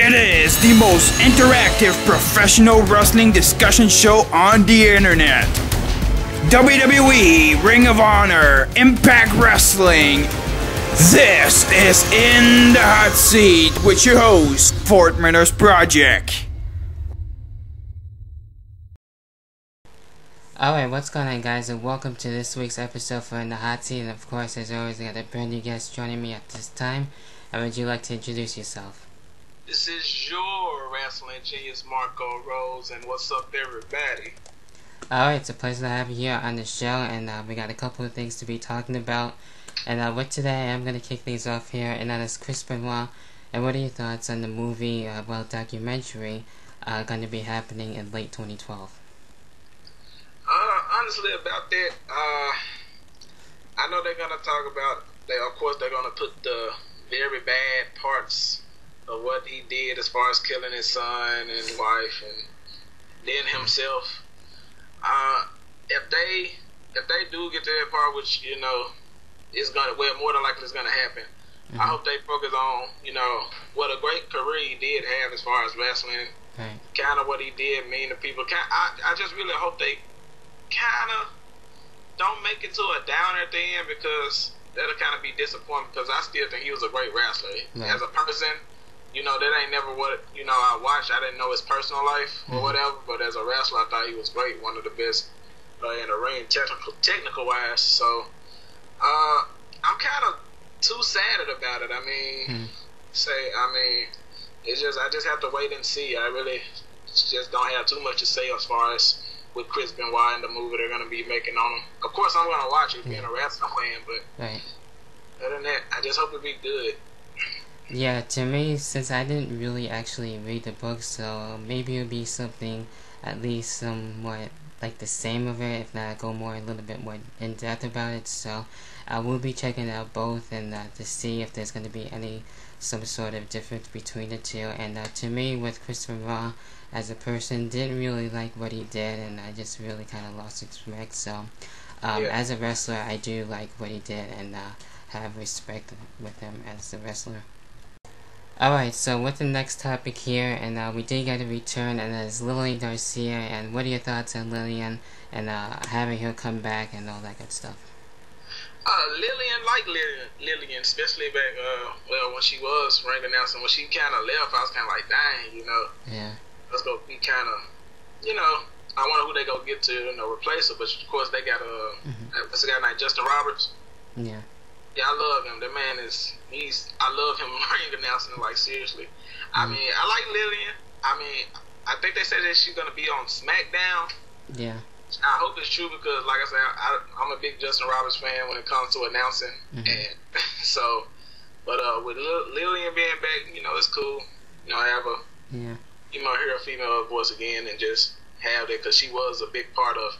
It is the most interactive professional wrestling discussion show on the internet. WWE, Ring of Honor, Impact Wrestling. This is In the Hot Seat with your host, Fortminorproject. Alright, what's going on, guys, and welcome to this week's episode for In the Hot Seat. And of course, as always, I got a brand new guest joining me at this time. And would you like to introduce yourself? This is your wrestling genius, Marco Rose, and what's up, everybody? Alright, it's a pleasure to have you here on the show, and we got a couple of things to be talking about. And with today, I'm going to kick things off here, and that is Chris Benoit. And what are your thoughts on the movie, documentary, going to be happening in late 2012? Honestly, about that, I know they're gonna talk about. Of course, they're gonna put the very bad parts of what he did, as far as killing his son and wife, and then himself. If they do get to that part, which is gonna, well, more than likely it's gonna happen. Mm-hmm. I hope they focus on what a great career he did have as far as wrestling. Right. Kind of what he did mean to people. I just really hope they kind of don't make it to a downer at the end, because that'll kind of be disappointing, because I still think he was a great wrestler. Right. As a person, that ain't never what I watched. I didn't know his personal life or whatever, but as a wrestler, I thought he was great, one of the best in the ring, technical wise. So I'm kind of two-sided about it. It's just, I just have to wait and see. I really just don't have too much to say as far as with Chris Benoit and the movie they're going to be making on him. Of course, I'm going to watch it being a wrestling fan, but other than that, I just hope it be good. Yeah, to me, since I didn't really actually read the book, so maybe it'll be something at least somewhat like the same of it, if not go a little bit more in depth about it. So I will be checking out both, and to see if there's going to be some sort of difference between the two. And to me, with Chris Benoit as a person, didn't really like what he did, and I just really kind of lost respect. So as a wrestler, I do like what he did, and have respect with him as a wrestler. Alright, so with the next topic here, and we did get a return, and that is Lilian Garcia. And what are your thoughts on Lillian and having her come back and all that good stuff? Lillian, especially back when she was ring announcing. When she kind of left, I was kind of like, dang, yeah, let's go be kind of, I wonder who they go get to replace her. But of course they got what's the guy named Justin Roberts? Yeah, I love him. That man I love him ring announcing, like, seriously. I mean, I like Lillian. I think they said that she's going to be on SmackDown. Yeah. I hope it's true, because, like I said, I'm a big Justin Roberts fan when it comes to announcing. And so, but with Lillian being back, it's cool. Have hear a female voice again, and just have that, because she was a big part of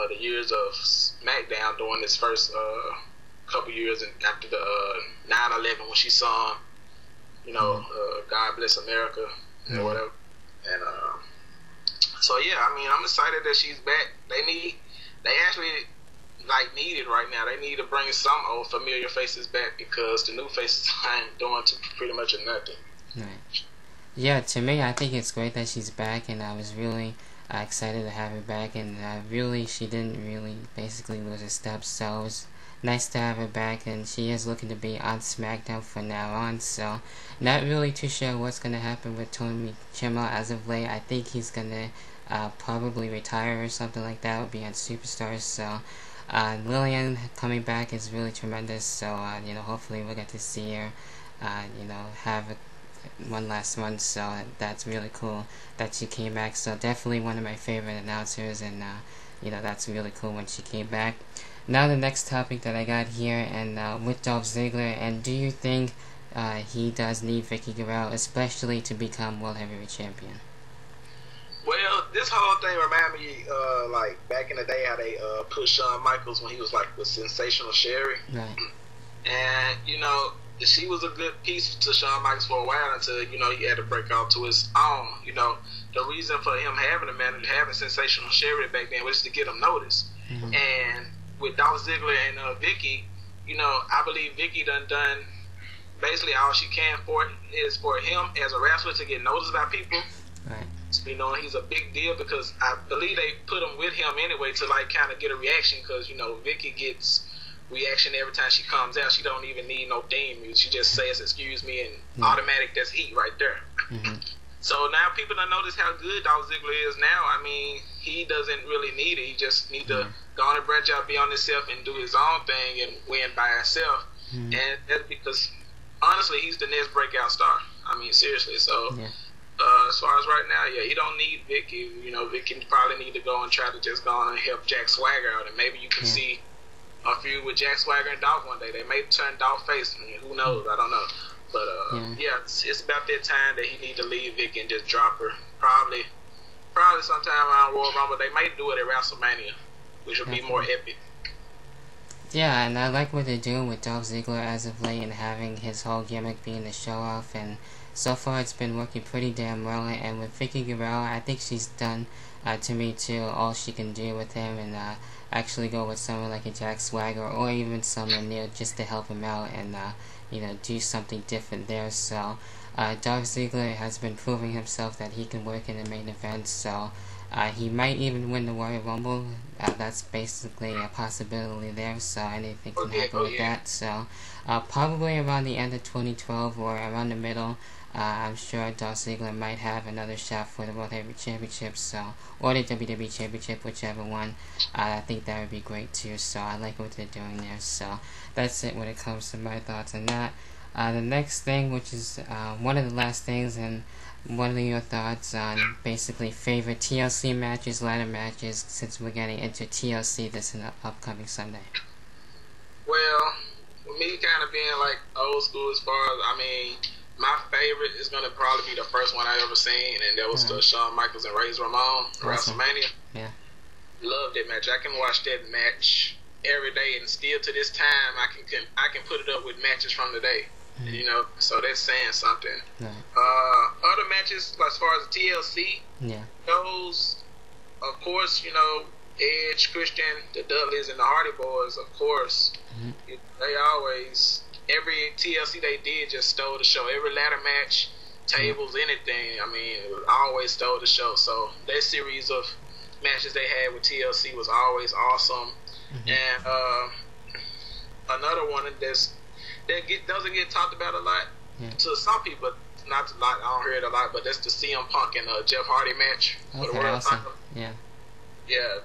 the years of SmackDown during this first couple years, and after the 9/11, when she sung, God Bless America and whatever. And so yeah, I'm excited that she's back. They actually need it right now. They need to bring some old familiar faces back, because the new faces ain't doing pretty much nothing. Right. Yeah, to me, I think it's great that she's back, and I was really excited to have her back, and she didn't really basically lose her steps, so it was nice to have her back. And she is looking to be on SmackDown from now on, so not really too sure what's going to happen with Tony Chimel as of late. I think he's going to probably retire or something like that, be on Superstars. So Lillian coming back is really tremendous, so hopefully we'll get to see her have one last run. So that's really cool that she came back. So definitely one of my favorite announcers, and that's really cool when she came back. Now the next topic that I got here, and with Dolph Ziggler, and do you think he does need Vicky Guerrero, especially to become World Heavyweight Champion? Well, this whole thing reminded me like back in the day how they put Shawn Michaels when he was like with Sensational Sherry. Right. And she was a good piece to Shawn Michaels for a while, until he had to break out to his own. The reason for him having Sensational Sherry back then was to get him noticed. And with Dolph Ziggler and Vicky, I believe Vicky done basically all she can for is for him as a wrestler to get noticed by people. Right. You know, he's a big deal because I believe they put him with him anyway to like kind of get a reaction because you know Vicky gets reaction every time she comes out. She don't even need no theme music. She just says excuse me and automatic that's heat right there. So now people don't notice how good Dolph Ziggler is now. I mean, he doesn't really need it. He just need to go on and branch out, be on himself, and do his own thing and win by himself. And that's because honestly, he's the next breakout star. I mean, seriously. So. As far as right now, yeah, you don't need Vicky. You know, Vicky probably need to go and try to just go on and help Jack Swagger out, and maybe you can see a feud with Jack Swagger and Dolph one day. They may turn Dolph face. I mean, who knows? I don't know. But yeah, it's about that time that he need to leave Vicky and just drop her. Probably sometime around Royal Rumble. They might do it at WrestleMania, which would be more epic. Yeah, and I like what they're doing with Dolph Ziggler as of late and having his whole gimmick being the show off, and so far it's been working pretty damn well. And with Vicky Guerrero, I think she's done to me too all she can do with him, and actually go with someone like a Jack Swagger or even someone new just to help him out and you know, do something different there. So Dolph Ziggler has been proving himself that he can work in the main event, so he might even win the Royal Rumble. That's basically a possibility there, so anything can happen with that. So probably around the end of 2012 or around the middle, I'm sure Dolph Ziggler might have another shot for the World Heavyweight Championship, so, or the WWE Championship, whichever one. I think that would be great too, so I like what they're doing there. So that's it when it comes to my thoughts on that. The next thing, which is one of the last things, and what are your thoughts on basically favorite TLC matches, ladder matches, since we're getting into TLC this upcoming Sunday? Well, with me kind of being like old school as far as, I mean, my favorite is going to probably be the first one I ever seen, and that was the Shawn Michaels and Razor Ramon, WrestleMania. Yeah. Loved that match. I can watch that match every day, and still to this time, I can put it up with matches from the day. You know, so that's saying something. Other matches, as far as the TLC, those, of course, you know, Edge, Christian, the Dudleys, and the Hardy Boys, of course, they always, every TLC they did just stole the show. Every ladder match, tables, anything, I mean, it always stole the show. So that series of matches they had with TLC was always awesome. And another one that doesn't get talked about a lot to some people, not a lot. I don't hear it a lot, but that's the CM Punk and Jeff Hardy match for the World title. Yeah,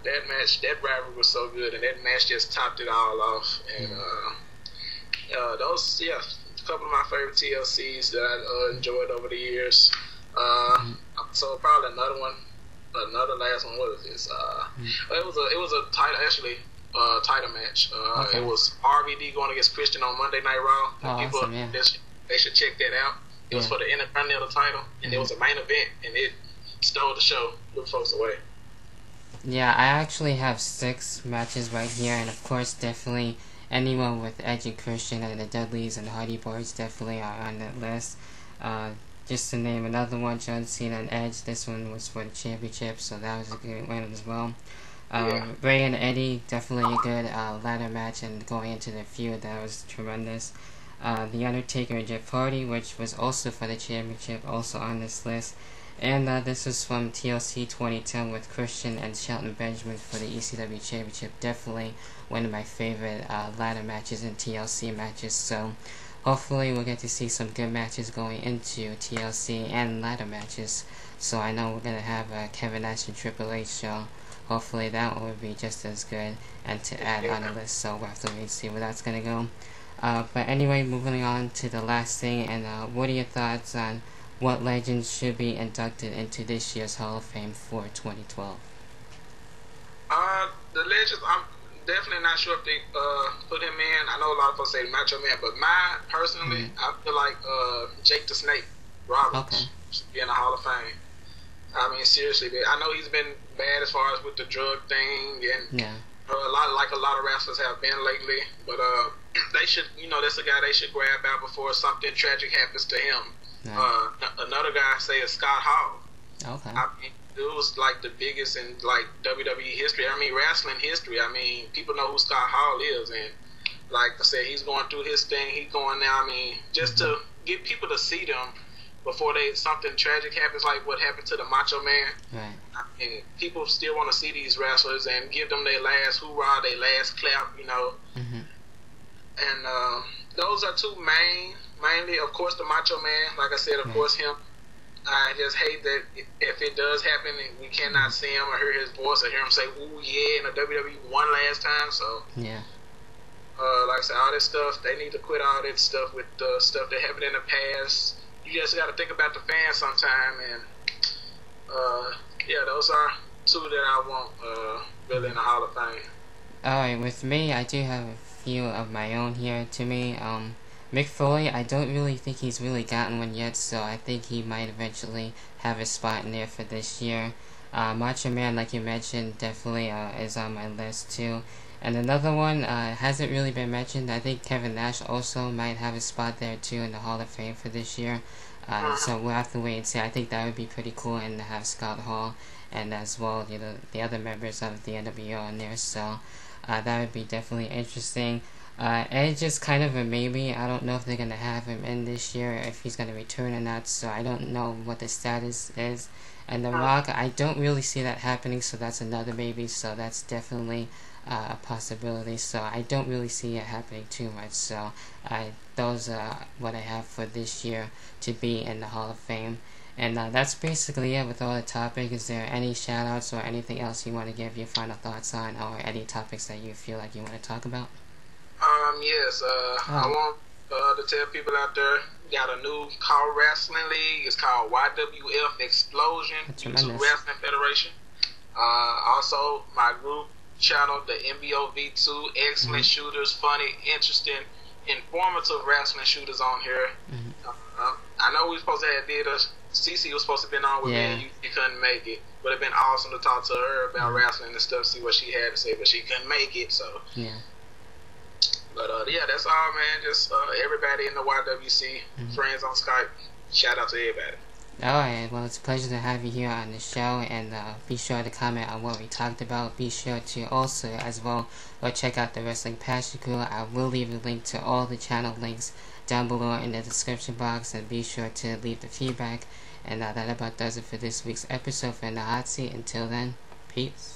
that match, that rivalry was so good, and that match just topped it all off. And those, a couple of my favorite TLCs that I enjoyed over the years. So probably another last one. What is this? It was a title actually. Title match. It was RVD going against Christian on Monday Night Raw. People, they should check that out. It was for the Intercontinental title, and it was a main event, and it stole the show, blew folks away. Yeah, I actually have 6 matches right here, and of course, definitely anyone with Edge and Christian and the Dudleys and the Hardy Boys definitely are on that list. Just to name another one, John Cena and Edge. This one was for the championship, so that was a good one as well. Ray and Eddie, definitely a good ladder match, and going into the feud, that was tremendous. The Undertaker and Jeff Hardy, which was also for the championship, also on this list. And this was from TLC 2010 with Christian and Shelton Benjamin for the ECW Championship. Definitely one of my favorite ladder matches and TLC matches. So hopefully we'll get to see some good matches going into TLC and ladder matches. So I know we're going to have a Kevin Nash and Triple H show. Hopefully that one will be just as good and to add on the list, so we'll have to wait and see where that's going to go. But anyway, moving on to the last thing, and what are your thoughts on what legends should be inducted into this year's Hall of Fame for 2012? The legends, I'm definitely not sure if they put him in. I know a lot of folks say Macho Man, but personally, I feel like Jake the Snake Roberts should be in the Hall of Fame. I mean, seriously, I know he's been bad as far as with the drug thing, and a lot of wrestlers have been lately. But they should, you know, that's a guy they should grab out before something tragic happens to him. Another guy I say is Scott Hall. I mean, it was like the biggest in like WWE history. I mean, wrestling history. I mean, people know who Scott Hall is, and like I said, he's going through his thing. He's going now. I mean, just to get people to see them before something tragic happens, like what happened to the Macho Man. Right. I mean, people still want to see these wrestlers and give them their last hoorah, their last clap, you know. And those are two mainly, of course, the Macho Man. Like I said, of course, him. I just hate that if it does happen, we cannot see him or hear his voice or hear him say, "Ooh yeah," in the WWE one last time. So yeah. Like I said, all this stuff, they need to quit all that stuff with the stuff that happened in the past. You just got to think about the fans sometime, and yeah, those are two that I want really in the Hall of Fame. Alright, with me, I do have a few of my own here. To me, Mick Foley, I don't really think he's really gotten one yet, so I think he might eventually have a spot in there for this year. Macho Man, like you mentioned, definitely is on my list too. And another one hasn't really been mentioned. I think Kevin Nash also might have a spot there too in the Hall of Fame for this year. So we'll have to wait and see. I think that would be pretty cool, and to have Scott Hall and as well, you know, the other members of the NWO in there. So that would be definitely interesting. Edge is kind of a maybe. I don't know if they're gonna have him in this year, if he's gonna return or not. So I don't know what the status is. And The Rock, I don't really see that happening. So that's another maybe. So that's definitely a possibility. So I don't really see it happening too much. So those are what I have for this year to be in the Hall of Fame. And that's basically it with all the topics. Is there any shout outs or anything else you want to give your final thoughts on, or any topics that you feel like you want to talk about? Yes, I want to tell people out there, got a new called Wrestling League. It's called YWF Explosion YouTube Wrestling Federation. Also, my group channel, the MBOV2, excellent shooters, funny, interesting, informative wrestling shooters on here. I know we were supposed to have CC was supposed to have been on with me, and you couldn't make it. Would have been awesome to talk to her about wrestling and stuff, see what she had to say, but she couldn't make it, so. Yeah. But yeah, that's all, man. Just everybody in the YWC, friends on Skype. Shout out to everybody. Alright, well, it's a pleasure to have you here on the show, and be sure to comment on what we talked about. Be sure to also, as well, go check out the Wrestling Passion Crew. I will leave a link to all the channel links down below in the description box, and be sure to leave the feedback. And that about does it for this week's episode for In the Hot Seat. Until then, peace.